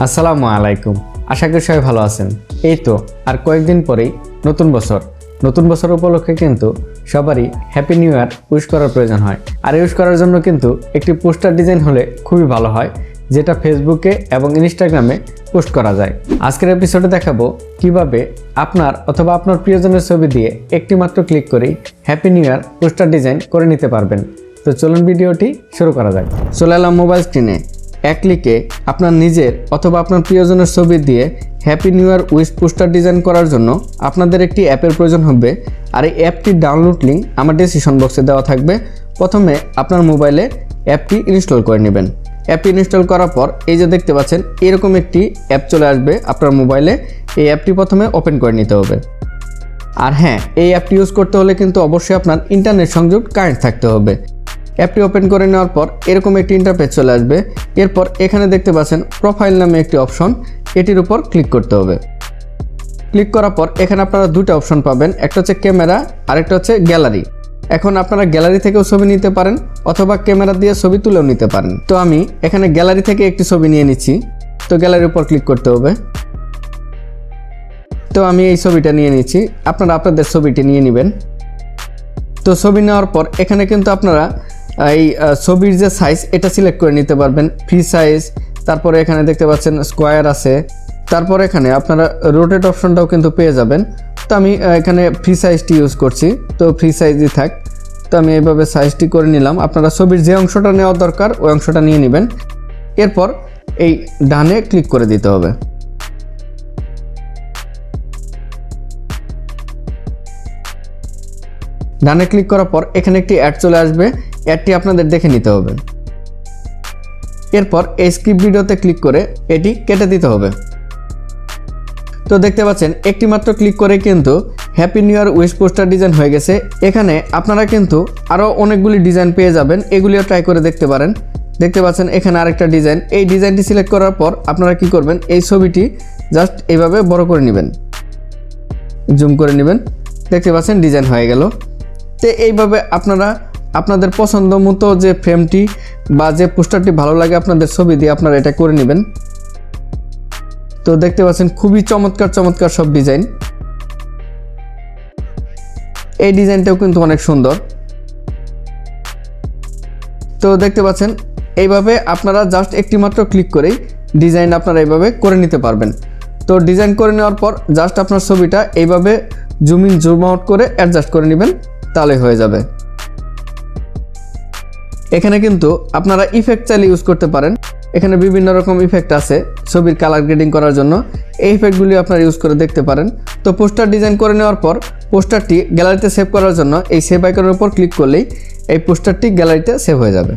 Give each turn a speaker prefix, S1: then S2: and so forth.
S1: আসসালামু আলাইকুম। আশা করি সবাই ভালো আছেন। এই তো আর কয়েকদিন পরেই নতুন বছর উপলক্ষে কিন্তু সবারই হ্যাপি নিউ ইয়ার উইশ করার প্রয়োজন হয়। আর উইশ করার জন্য কিন্তু একটি পোস্টার ডিজাইন হলে খুবই ভালো হয়, যেটা ফেসবুকে এবং ইনস্টাগ্রামে পোস্ট করা যায়। আজকের এপিসোডে দেখাবো কিভাবে আপনার অথবা আপনার প্রিয়জনের ছবি দিয়ে একটি মাত্র ক্লিক করেই happy new year poster design করে নিতে পারবেন। তো চলুন ভিডিওটি শুরু করা যাক। চলে এলাম মোবাইল স্ক্রিনে। এক ক্লিকে আপনার নিজের অথবা আপনার প্রিয়জনের ছবি দিয়ে happy new year wish poster design করার জন্য আপনাদের একটি অ্যাপের প্রয়োজন হবে। আর এই অ্যাপটির ডাউনলোড লিঙ্ক আমার ডেসক্রিপশন বক্সে দেওয়া থাকবে। প্রথমে আপনার মোবাইলে অ্যাপটি ইনস্টল করে নেবেন। অ্যাপটি ইনস্টল করার পর এই যে দেখতে পাচ্ছেন এরকম একটি অ্যাপ চলে আসবে আপনার মোবাইলে। এই অ্যাপটি প্রথমে ওপেন করে নিতে হবে। আর হ্যাঁ, এই অ্যাপটি ইউজ করতে হলে কিন্তু অবশ্যই আপনার ইন্টারনেট সংযোগ কানেক্ট থাকতে হবে। অ্যাপটি ওপেন করে নেওয়ার পর এরকম একটি ইন্টারফেস চলে আসবে। এরপর এখানে দেখতে পাচ্ছেন প্রোফাইল নামে একটি অপশন, এটির উপর ক্লিক করতে হবে। ক্লিক করার পর এখানে আপনারা দুটো অপশন পাবেন, একটা হচ্ছে ক্যামেরা আর একটা হচ্ছে গ্যালারি। এখন আপনারা গ্যালারি থেকেও ছবি নিতে পারেন অথবা ক্যামেরা দিয়ে ছবি তুলেও নিতে পারেন। তো আমি এখানে গ্যালারি থেকে একটি ছবি নিয়ে নিচ্ছি। তো গ্যালারির উপর ক্লিক করতে হবে। তো আমি এই ছবিটা নিয়ে নিচ্ছি, আপনারা আপনাদের ছবিটি নিয়ে নেবেন। তো ছবি নেওয়ার পর এখানে কিন্তু আপনারা এই ছবির যে সাইজ এটা সিলেক্ট করে নিতে পারবেন, ফ্রি সাইজ। তারপরে এখানে দেখতে পাচ্ছেন স্কোয়ার আছে। তারপর এখানে আপনারা রোটেট অপশনটাও কিন্তু পেয়ে যাবেন। তো আমি এখানে ফ্রি সাইজটি ইউজ করছি, তো ফ্রি সাইজই থাক। তো আমি এইভাবে সাইজটি করে নিলাম। আপনারা ছবির যে অংশটা নেওয়া দরকার ওই অংশটা নিয়ে নেবেন। এরপর এই ডানে ক্লিক করে দিতে হবে। ডানে ক্লিক করার পর এখানে একটি অ্যাড চলে আসবে, অ্যাডটি আপনাদের দেখে নিতে হবে। এরপর এই স্ক্রিপ্ট ভিডিওতে ক্লিক করে এটি কেটে দিতে হবে। তো দেখতে পাচ্ছেন একটি মাত্র ক্লিক করে কিন্তু happy new year wish poster design হয়ে গেছে। এখানে আপনারা কিন্তু আরও অনেকগুলি ডিজাইন পেয়ে যাবেন, এগুলিও ট্রাই করে দেখতে পারেন। দেখতে পাচ্ছেন এখানে আরেকটা ডিজাইন। এই ডিজাইনটি সিলেক্ট করার পর আপনারা কি করবেন, এই ছবিটি জাস্ট এইভাবে বড় করে নেবেন, জুম করে নেবেন। দেখতে পাচ্ছেন ডিজাইন হয়ে গেল। তো এইভাবে আপনারা আপনাদের পছন্দ মতো যে ফ্রেমটি বা যে পোস্টারটি ভালো লাগে আপনাদের ছবি দিয়ে আপনারা এটা করে নেবেন। তো দেখতে পাচ্ছেন খুবই চমৎকার সব ডিজাইন। এই ডিজাইনটাও কিন্তু অনেক সুন্দর। তো দেখতে পাচ্ছেন এইভাবে আপনারা জাস্ট একটি মাত্র ক্লিক করেই ডিজাইন আপনারা এইভাবে করে নিতে পারবেন। তো ডিজাইন করে নেওয়ার পর জাস্ট আপনার ছবিটা এইভাবে জুম ইন জুম আউট করে অ্যাডজাস্ট করে নেবেন, তাহলে হয়ে যাবে। এখানে কিন্তু আপনারা ইফেক্ট চাইলে ইউজ করতে পারেন। এখানে বিভিন্ন রকম ইফেক্ট আছে ছবির কালার গ্রেডিং করার জন্য, এই ইফেক্টগুলি আপনারা ইউজ করে দেখতে পারেন। তো পোস্টার ডিজাইন করে নেওয়ার পর পোস্টারটি গ্যালারিতে সেভ করার জন্য এই সেভ আইকনের উপর ক্লিক করলেই এই পোস্টারটি গ্যালারিতে সেভ হয়ে যাবে।